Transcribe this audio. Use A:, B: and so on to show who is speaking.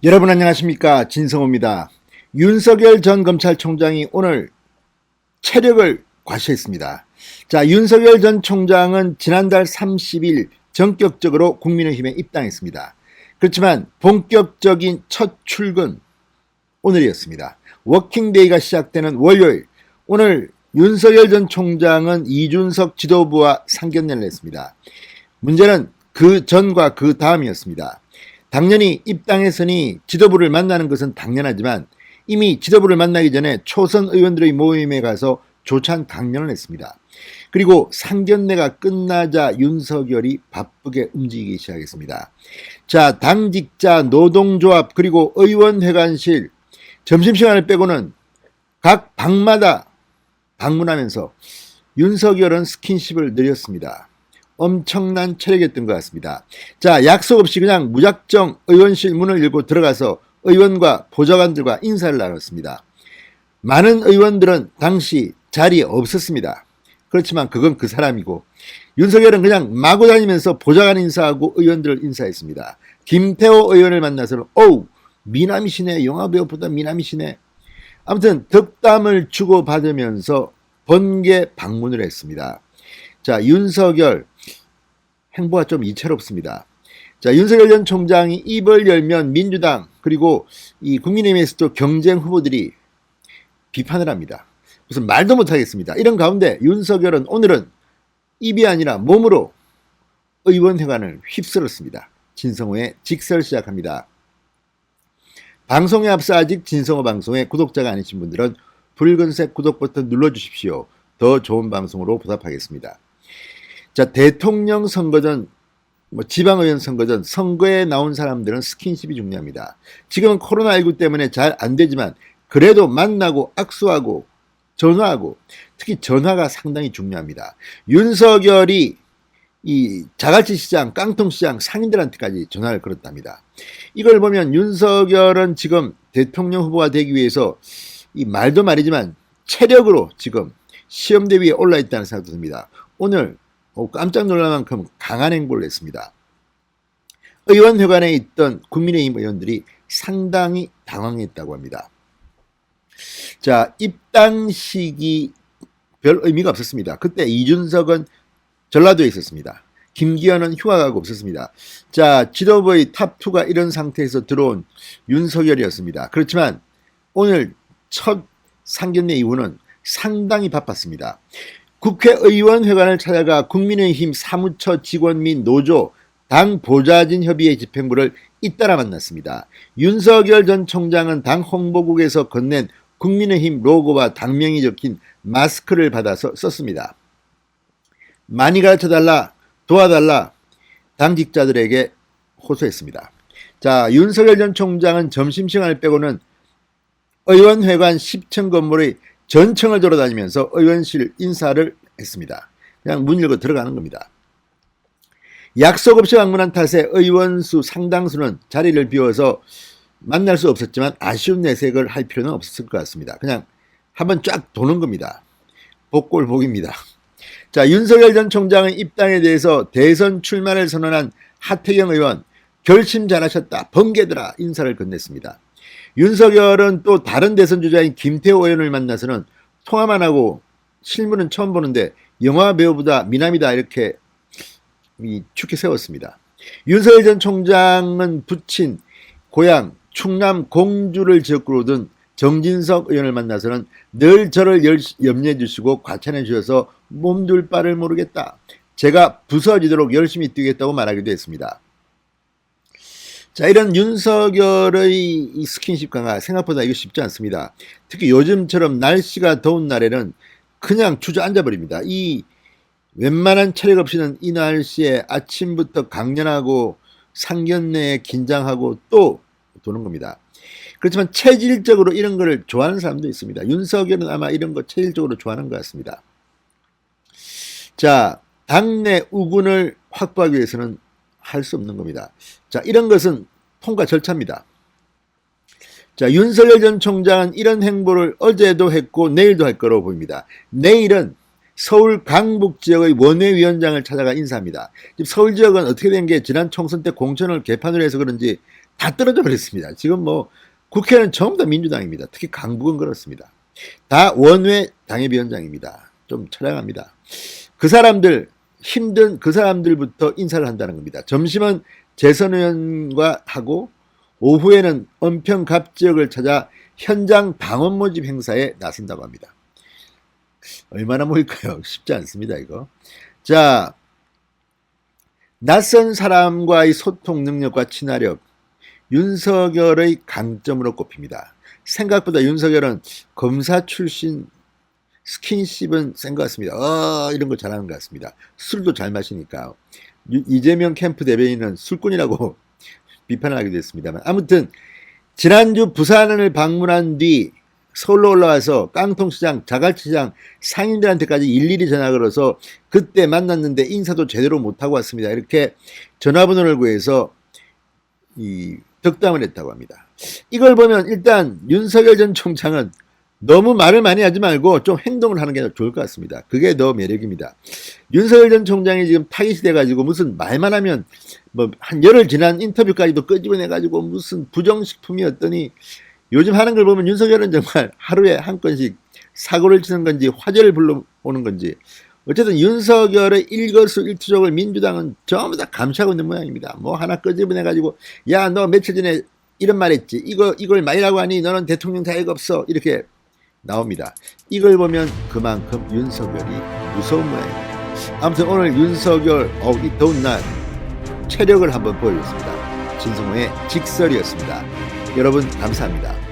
A: 여러분 안녕하십니까, 진성호입니다. 윤석열 전 검찰총장이 오늘 체력을 과시했습니다. 자, 윤석열 전 총장은 지난달 30일 전격적으로 국민의힘에 입당했습니다. 그렇지만 본격적인 첫 출근 오늘이었습니다. 워킹데이가 시작되는 월요일, 오늘 윤석열 전 총장은 이준석 지도부와 상견례를 했습니다. 문제는 그 전과 그 다음이었습니다. 당연히 입당했으니 지도부를 만나는 것은 당연하지만 이미 지도부를 만나기 전에 초선 의원들의 모임에 가서 조찬 강연을 했습니다. 그리고 상견례가 끝나자 윤석열이 바쁘게 움직이기 시작했습니다. 자, 당직자, 노동조합, 그리고 의원회관실, 점심시간을 빼고는 각 방마다 방문하면서 윤석열은 스킨십을 늘렸습니다. 엄청난 체력이었던 것 같습니다. 자, 약속 없이 그냥 무작정 의원실 문을 열고 들어가서 의원과 보좌관들과 인사를 나눴습니다. 많은 의원들은 당시 자리에 없었습니다. 그렇지만 그건 그 사람이고, 윤석열은 그냥 마구 다니면서 보좌관 인사하고 의원들을 인사했습니다. 김태호 의원을 만나서는 어우, 미남이시네, 영화배우보다 미남이시네. 아무튼 덕담을 주고받으면서 번개 방문을 했습니다. 자, 윤석열 행보가 좀 이채롭습니다. 자, 윤석열 전 총장이 입을 열면 민주당 그리고 이 국민의힘에서도 경쟁 후보들이 비판을 합니다. 무슨 말도 못하겠습니다. 이런 가운데 윤석열은 오늘은 입이 아니라 몸으로 의원회관을 휩쓸었습니다. 진성호의 직설 시작합니다. 방송에 앞서 아직 진성호 방송의 구독자가 아니신 분들은 붉은색 구독 버튼 눌러주십시오. 더 좋은 방송으로 보답하겠습니다. 자, 대통령 선거전, 지방의원 선거전, 선거에 나온 사람들은 스킨십이 중요합니다. 지금은 코로나19 때문에 잘 안 되지만 그래도 만나고 악수하고 전화하고, 특히 전화가 상당히 중요합니다. 윤석열이 이 자갈치 시장, 깡통 시장 상인들한테까지 전화를 걸었답니다. 이걸 보면 윤석열은 지금 대통령 후보가 되기 위해서 이 말도 말이지만 체력으로 지금 시험대 위에 올라 있다는 생각도 듭니다. 오늘 깜짝 놀랄 만큼 강한 행보를 했습니다. 의원회관에 있던 국민의힘 의원들이 상당히 당황했다고 합니다. 자, 입당식이 별 의미가 없었습니다. 그때 이준석은 전라도에 있었습니다. 김기현은 휴가가고 없었습니다. 자, 지도부의 탑2가 이런 상태에서 들어온 윤석열이었습니다. 그렇지만 오늘 첫 상견례 이후는 상당히 바빴습니다. 국회의원회관을 찾아가 국민의힘 사무처 직원 및 노조, 당 보좌진 협의회 집행부를 잇따라 만났습니다. 윤석열 전 총장은 당 홍보국에서 건넨 국민의힘 로고와 당명이 적힌 마스크를 받아서 썼습니다. 많이 가르쳐달라, 도와달라, 당직자들에게 호소했습니다. 자, 윤석열 전 총장은 점심시간을 빼고는 의원회관 10층 건물의 전층을 돌아다니면서 의원실 인사를 했습니다. 그냥 문 열고 들어가는 겁니다. 약속 없이 방문한 탓에 의원수 상당수는 자리를 비워서 만날 수 없었지만 아쉬운 내색을 할 필요는 없었을 것 같습니다. 그냥 한번 쫙 도는 겁니다. 복골복입니다. 자, 윤석열 전 총장의 입당에 대해서 대선 출마를 선언한 하태경 의원, 결심 잘하셨다, 번개들아 인사를 건넸습니다. 윤석열은 또 다른 대선 주자인 김태호 의원을 만나서는 통화만 하고 실물은 처음 보는데 영화 배우보다 미남이다 이렇게 축해 세웠습니다. 윤석열 전 총장은 부친 고향 충남 공주를 지역구로 둔 정진석 의원을 만나서는 늘 저를 염려해 주시고 과찬해 주셔서 몸둘 바를 모르겠다. 제가 부서지도록 열심히 뛰겠다고 말하기도 했습니다. 자, 이런 윤석열의 이 스킨십 강화 생각보다 이거 쉽지 않습니다. 특히 요즘처럼 날씨가 더운 날에는 그냥 주저앉아 버립니다. 이 웬만한 체력 없이는 이 날씨에 아침부터 강연하고 상견례에 긴장하고 또 도는 겁니다. 그렇지만 체질적으로 이런 거를 좋아하는 사람도 있습니다. 윤석열은 아마 이런 거 체질적으로 좋아하는 것 같습니다. 자, 당내 우군을 확보하기 위해서는 할 수 없는 겁니다. 자, 이런 것은 통과 절차입니다. 자, 윤석열 전 총장은 이런 행보를 어제도 했고 내일도 할 거로 보입니다. 내일은 서울 강북 지역의 원외위원장을 찾아가 인사합니다. 서울 지역은 어떻게 된 게 지난 총선 때 공천을 개판을 해서 그런지 다 떨어져 버렸습니다. 지금 뭐 국회는 전부 다 민주당입니다. 특히 강북은 그렇습니다. 다 원외 당협위원장입니다. 좀 처량합니다. 그 사람들 힘든 그 사람들부터 인사를 한다는 겁니다. 점심은 재선 의원과 하고 오후에는 은평 갑 지역을 찾아 현장 당원 모집 행사에 나선다고 합니다. 얼마나 모일까요? 쉽지 않습니다, 이거. 자, 낯선 사람과의 소통 능력과 친화력, 윤석열의 강점으로 꼽힙니다. 생각보다 윤석열은 검사 출신 스킨십은 센 것 같습니다. 이런 거 잘하는 것 같습니다. 술도 잘 마시니까. 이재명 캠프 대변인은 술꾼이라고 비판을 하기도 했습니다만, 아무튼 지난주 부산을 방문한 뒤 서울로 올라와서 깡통시장, 자갈치장 상인들한테까지 일일이 전화 걸어서 그때 만났는데 인사도 제대로 못하고 왔습니다. 이렇게 전화번호를 구해서 이 덕담을 했다고 합니다. 이걸 보면 일단 윤석열 전 총장은 너무 말을 많이 하지 말고 좀 행동을 하는 게 좋을 것 같습니다. 그게 더 매력입니다. 윤석열 전 총장이 지금 타깃이 돼가지고 무슨 말만 하면 뭐 한 열흘 지난 인터뷰까지도 끄집어내가지고 무슨 부정식품이었더니 요즘 하는 걸 보면 윤석열은 정말 하루에 한 건씩 사고를 치는 건지 화제를 불러오는 건지 어쨌든 윤석열의 일거수일투족을 민주당은 전부 다 감시하고 있는 모양입니다. 뭐 하나 끄집어내가지고 야 너 며칠 전에 이런 말 했지 이걸 말이라고 하니 너는 대통령 자격 없어 이렇게 나옵니다. 이걸 보면 그만큼 윤석열이 무서운 모양입니다. 아무튼 오늘 윤석열 이 더운 날 체력을 한번 보여줬습니다. 진성호의 직설이었습니다. 여러분 감사합니다.